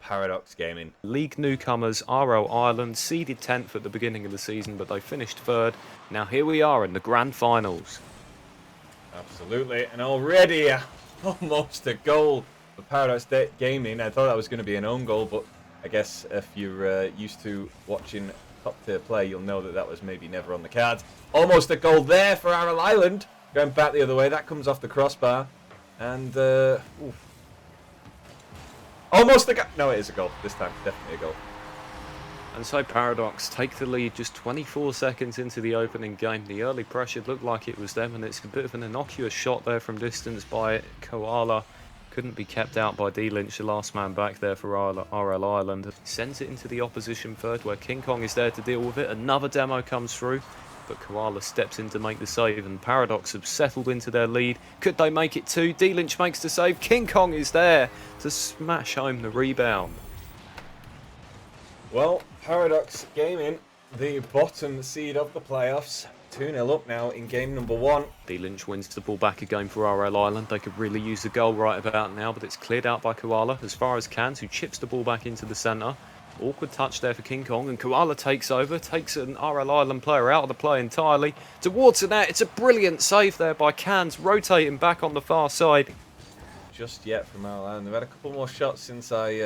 Paradox Gaming. League newcomers RL Ireland seeded 10th at the beginning of the season, but they finished 3rd. Now here we are in the grand finals. Absolutely, and already almost a goal for Paradox Gaming. I thought that was going to be an own goal, but I guess if you're used to watching top tier play, you'll know that that was maybe never on the cards. Almost a goal there for RL Ireland. Going back the other way, that comes off the crossbar. And, almost a goal. No, it is a goal this time. Definitely a goal. And so Paradox take the lead just 24 seconds into the opening game. The early pressure looked like it was them, and it's a bit of an innocuous shot there from distance by Koala. Couldn't be kept out by D Lynch, the last man back there for RL Ireland. Sends it into the opposition third, where King Kong is there to deal with it. Another demo comes through, but Koala steps in to make the save, and Paradox have settled into their lead. Could they make it two? D Lynch makes the save. King Kong is there to smash home the rebound. Well, Paradox Gaming, the bottom seed of the playoffs. 2-0 up now in game number 1. D Lynch wins the ball back again for RL Ireland. They could really use the goal right about now, but it's cleared out by Koala as far as Cans, who chips the ball back into the centre. Awkward touch there for King Kong, and Koala takes over, takes an RL Ireland player out of the play entirely. Towards the net, it's a brilliant save there by Cans, rotating back on the far side. Just yet from RL Ireland. They've had a couple more shots since I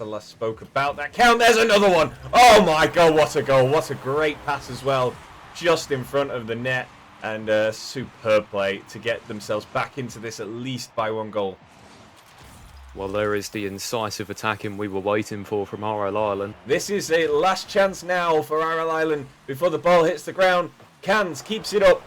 last spoke about that count. There's another one. Oh my god, what a goal. What a great pass as well. Just in front of the net, and superb play to get themselves back into this at least by 1 goal. Well, there is the incisive attacking we were waiting for from RL Ireland. This is a last chance now for RL Ireland before the ball hits the ground. Cans keeps it up.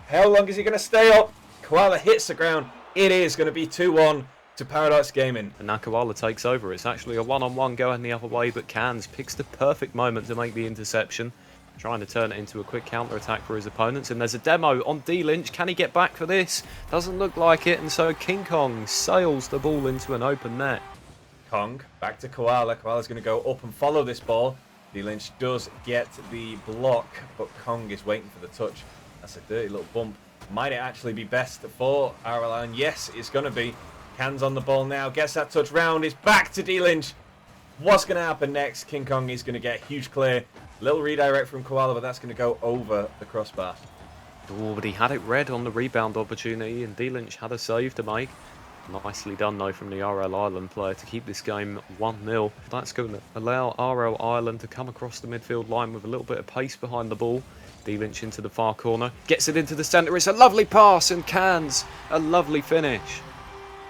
How long is he going to stay up? Koala hits the ground. It is going to be 2-1 to Paradox Gaming. And now Koala takes over. It's actually a one-on-one going the other way, but Cans picks the perfect moment to make the interception. Trying to turn it into a quick counter-attack for his opponents. And there's a demo on D Lynch. Can he get back for this? Doesn't look like it. And so King Kong sails the ball into an open net. Kong back to Koala. Koala's going to go up and follow this ball. D Lynch does get the block, but Kong is waiting for the touch. That's a dirty little bump. Might it actually be best for RL Ireland? Yes, it's going to be. Cans on the ball now. Gets that touch round. It's back to D Lynch. What's going to happen next? King Kong is going to get a huge clear. Little redirect from Koala, but that's going to go over the crossbar. Oh, but he had it red on the rebound opportunity, and D Lynch had a save to make. Nicely done, though, from the RL Ireland player to keep this game 1-0. That's going to allow RL Ireland to come across the midfield line with a little bit of pace behind the ball. D Lynch into the far corner, gets it into the centre. It's a lovely pass, and Cans a lovely finish.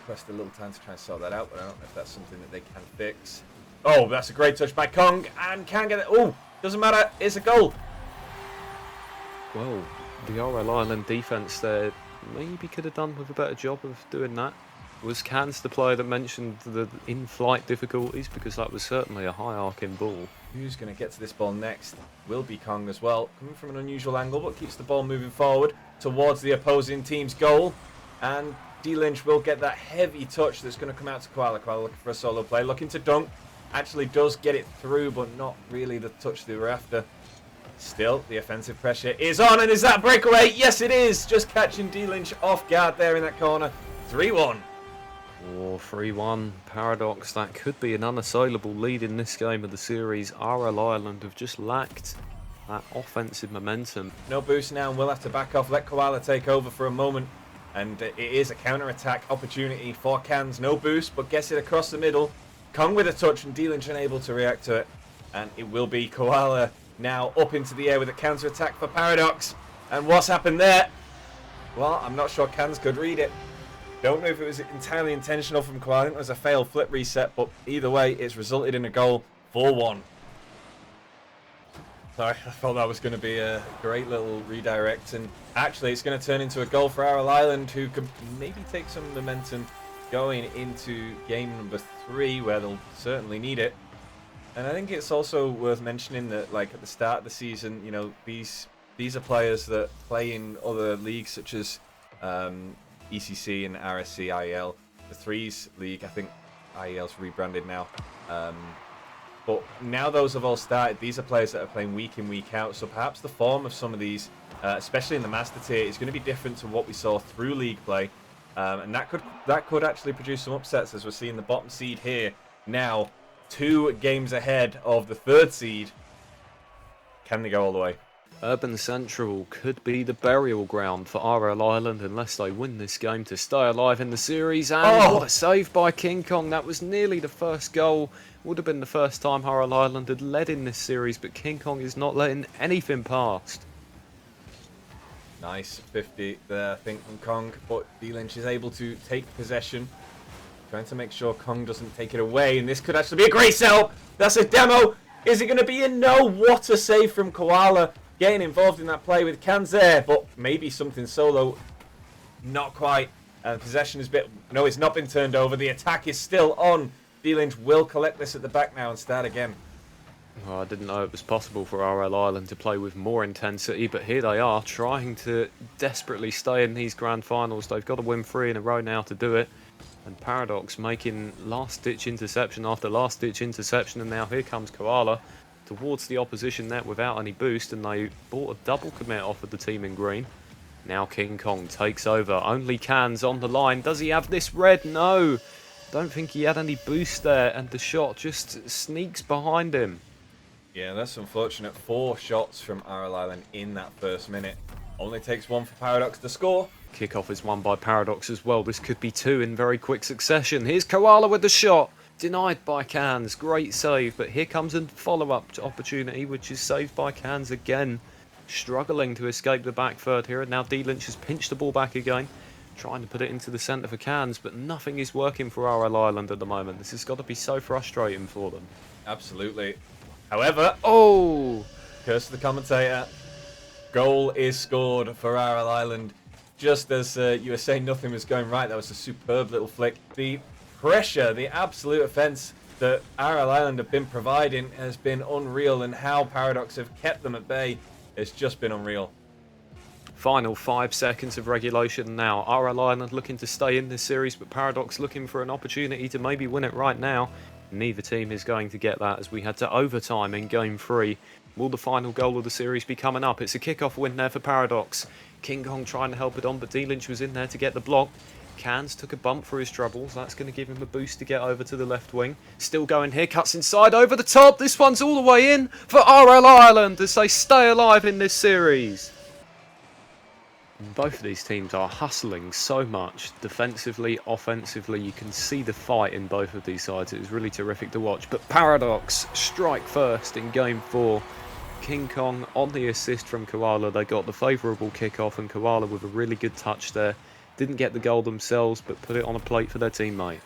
Request a little time to try and sort that out, but I don't know if that's something that they can fix. Oh, that's a great touch by Kong, and can get it. Oh, doesn't matter. It's a goal. Well, the RL Ireland defence there maybe could have done with a better job of doing that. Was Cans the player that mentioned the in-flight difficulties? Because that was certainly a high-arcing ball. Who's going to get to this ball next? Will be Kong as well. Coming from an unusual angle, but keeps the ball moving forward towards the opposing team's goal. And D Lynch will get that heavy touch that's going to come out to Koala. Koala looking for a solo play, looking to dunk. Actually does get it through, but not really the touch they were after. Still, the offensive pressure is on, and is that a breakaway? Yes, it is. Just catching D Lynch off guard there in that corner. 3-1. Oh, 3-1. Paradox, that could be an unassailable lead in this game of the series. RL Ireland have just lacked that offensive momentum. No boost now, and we'll have to back off. Let Koala take over for a moment. And it is a counter-attack opportunity for Cans. No boost, but gets it across the middle. Kong with a touch, and D Lynch unable to react to it. And it will be Koala now up into the air with a counter-attack for Paradox. And what's happened there? Well, I'm not sure Cans could read it. Don't know if it was entirely intentional from Koala. I think it was a failed flip reset, but either way, it's resulted in a goal. 4-1. Sorry, I thought that was going to be a great little redirect. And actually, it's going to turn into a goal for RL Ireland, who could maybe take some momentum going into game number 3, where they'll certainly need it. And I think it's also worth mentioning that, like, at the start of the season, you know, these are players that play in other leagues such as ECC and RSC IEL. The Threes League, I think IEL's rebranded now. But now those have all started. These are players that are playing week in, week out. So perhaps the form of some of these, especially in the Master Tier, is going to be different to what we saw through League play. And that could actually produce some upsets, as we're seeing the bottom seed here now 2 games ahead of the 3rd seed. Can they go all the way? Urban Central could be the burial ground for RL Island unless they win this game to stay alive in the series. And what a save by King Kong. That was nearly the first goal. Would have been the first time RL Island had led in this series, but King Kong is not letting anything past. Nice 50 there, I think, from Kong, but D-Lynch is able to take possession. Trying to make sure Kong doesn't take it away, and this could actually be a great sell. That's a demo. Is it going to be a no? What a save from Koala, getting involved in that play with Cans there, but maybe something solo. Not quite. Possession is no, it's not been turned over. The attack is still on. D-Lynch will collect this at the back now and start again. Well, I didn't know it was possible for RL Island to play with more intensity, but here they are trying to desperately stay in these grand finals. They've got to win 3 in a row now to do it. And Paradox making last-ditch interception after last-ditch interception, and now here comes Koala towards the opposition net without any boost, and they bought a double commit off of the team in green. Now King Kong takes over. Only Cans on the line. Does he have this red? No. Don't think he had any boost there, and the shot just sneaks behind him. Yeah, that's unfortunate. 4 shots from RL Island in that first minute. Only takes 1 for Paradox to score. Kickoff is won by Paradox as well. This could be 2 in very quick succession. Here's Koala with the shot. Denied by Cans. Great save, but here comes a follow-up opportunity, which is saved by Cans again. Struggling to escape the back third here. And now D-Lynch has pinched the ball back again, trying to put it into the centre for Cans, but nothing is working for RL Island at the moment. This has got to be so frustrating for them. Absolutely. However, curse of the commentator. Goal is scored for RL Island. Just as you were saying nothing was going right, that was a superb little flick. The pressure, the absolute offence that RL Island have been providing has been unreal, and how Paradox have kept them at bay has just been unreal. Final 5 seconds of regulation now. RL Island looking to stay in this series, but Paradox looking for an opportunity to maybe win it right now. Neither team is going to get that as we head to overtime in Game 3. Will the final goal of the series be coming up? It's a kickoff win there for Paradox. King Kong trying to help it on, but D-Lynch was in there to get the block. Cans took a bump for his troubles. That's going to give him a boost to get over to the left wing. Still going here, cuts inside, over the top. This one's all the way in for RL Island as they stay alive in this series. Both of these teams are hustling so much, defensively, offensively. You can see the fight in both of these sides. It was really terrific to watch. But Paradox strike first in Game 4. King Kong on the assist from Koala. They got the favourable kickoff, and Koala with a really good touch there. Didn't get the goal themselves, but put it on a plate for their teammate.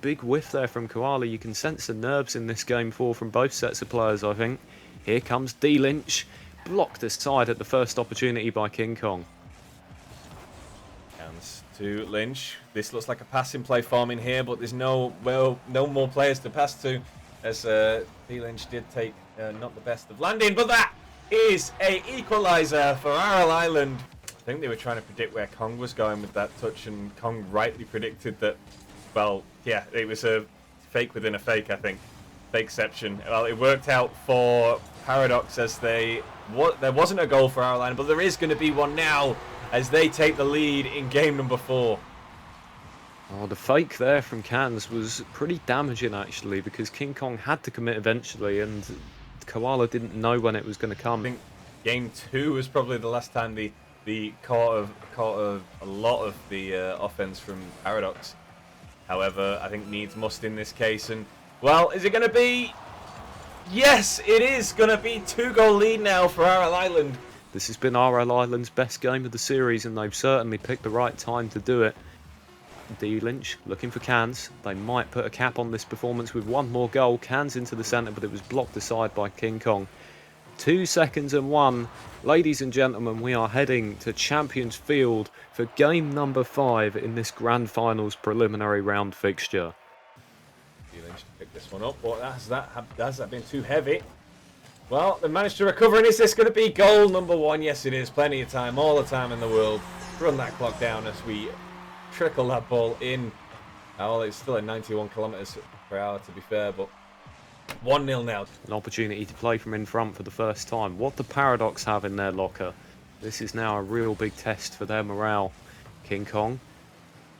Big whiff there from Koala. You can sense the nerves in this Game 4 from both sets of players, I think. Here comes D-Lynch. Blocked aside at the first opportunity by King Kong. To Lynch. This looks like a passing play forming here, but there's no more players to pass to, as D-Lynch did take not the best of landing, but that is a equaliser for RL Island. I think they were trying to predict where Kong was going with that touch, and Kong rightly predicted that. Well, yeah, it was a fake within a fake, I think. Fakeception. Well, it worked out for Paradox as there wasn't a goal for RL Island, but there is going to be one now, as they take the lead in game number 4. Oh, the fake there from Cans was pretty damaging, actually, because King Kong had to commit eventually, and Koala didn't know when it was going to come. I think game 2 was probably the last time the caught of a lot of the offense from Paradox. However, I think needs must in this case, and well, is it going to be? Yes, it is going to be 2-goal lead now for RL Island. This has been RL Island's best game of the series, and they've certainly picked the right time to do it. D-Lynch looking for Cans. They might put a cap on this performance with one more goal. Cans into the centre, but it was blocked aside by King Kong. 2 seconds and 1. Ladies and gentlemen, we are heading to Champions Field for game number 5 in this Grand Finals preliminary round fixture. D-Lynch to pick this one up, but has that been too heavy? Well, they managed to recover, and is this going to be goal number 1? Yes, it is. Plenty of time, all the time in the world. Run that clock down as we trickle that ball in. Well, it's still at 91 kilometres per hour, to be fair, but 1-0 now. An opportunity to play from in front for the first time. What the Paradox have in their locker. This is now a real big test for their morale. King Kong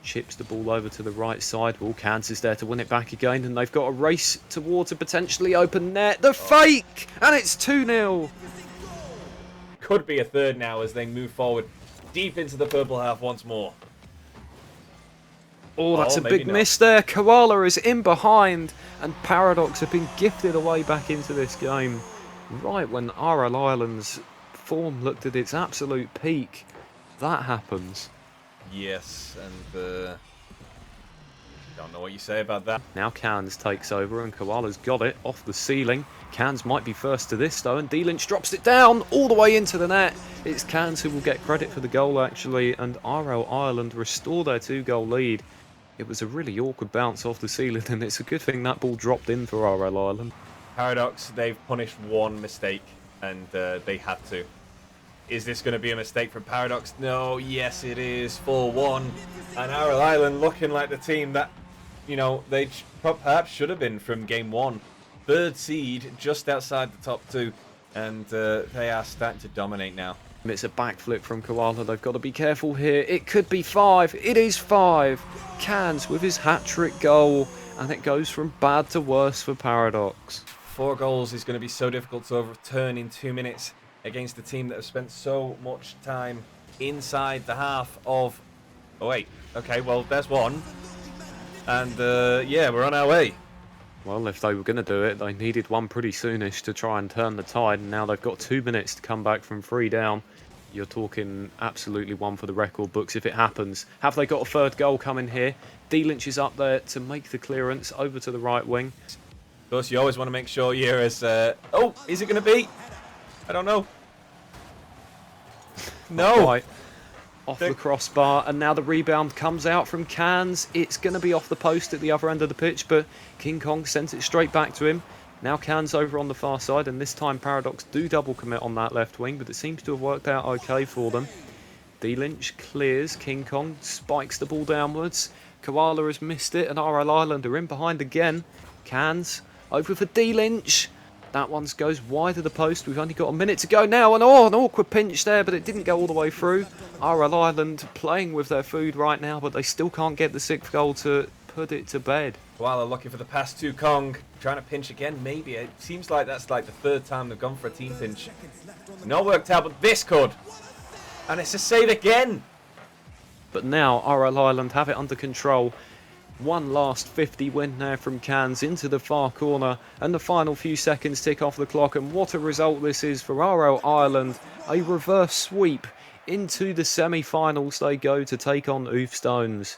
Chips the ball over to the right side. Well, Cairns is there to win it back again, and they've got a race towards a potentially open net. The fake! And it's 2-0. Could be a third now as they move forward deep into the purple half once more. Oh, that's a maybe big not. miss there. Koala is in behind, and Paradox have been gifted away back into this game. Right when RL Ireland's form looked at its absolute peak, that happens. Yes, and don't know what you say about that. Now Cairns takes over, and Koala's got it off the ceiling. Cairns might be first to this though, and D-Lynch drops it down all the way into the net. It's Cairns who will get credit for the goal actually, and RL Ireland restore their 2-goal lead. It was a really awkward bounce off the ceiling, and it's a good thing that ball dropped in for RL Ireland. Paradox, they've punished one mistake, and they had to. Is this going to be a mistake from Paradox? No, yes it is, 4-1. And RL Ireland looking like the team that, you know, they perhaps should have been from game one. Third seed, just outside the top two, and they are starting to dominate now. It's a backflip from Koala. They've got to be careful here. It could be 5. It is 5. Cairns with his hat-trick goal, and it goes from bad to worse for Paradox. 4 goals is going to be so difficult to overturn in 2 minutes against a team that have spent so much time inside the half of... Oh wait, okay, well there's one. And yeah, we're on our way. Well, if they were going to do it, they needed one pretty soonish to try and turn the tide, and now they've got 2 minutes to come back from 3 down. You're talking absolutely one for the record books if it happens. Have they got a third goal coming here? D-Lynch is up there to make the clearance over to the right wing. Of course, you always want to make sure you're as... Oh, is it going to be? I don't know. No. Right. Off the crossbar, and now the rebound comes out from Cairns. It's going to be off the post at the other end of the pitch, but King Kong sends it straight back to him. Now Cairns over on the far side, and this time Paradox do double commit on that left wing, but it seems to have worked out okay for them. D-Lynch clears, King Kong spikes the ball downwards. Koala has missed it, and RL Ireland are in behind again. Cairns over for D-Lynch. That one goes wide of the post. We've only got a minute to go now, and oh, an awkward pinch there, but it didn't go all the way through. RL Ireland playing with their food right now, but they still can't get the 6th goal to put it to bed. Koala looking for the pass to Kong, trying to pinch again, maybe. It seems like that's like the 3rd time they've gone for a team pinch. Not worked out, but this could. And it's a save again. But now RL Ireland have it under control. One last 50 win there from Cairns into the far corner, and the final few seconds tick off the clock, and what a result this is for RL Ireland. A reverse sweep into the semi-finals they go to take on Oof Stones.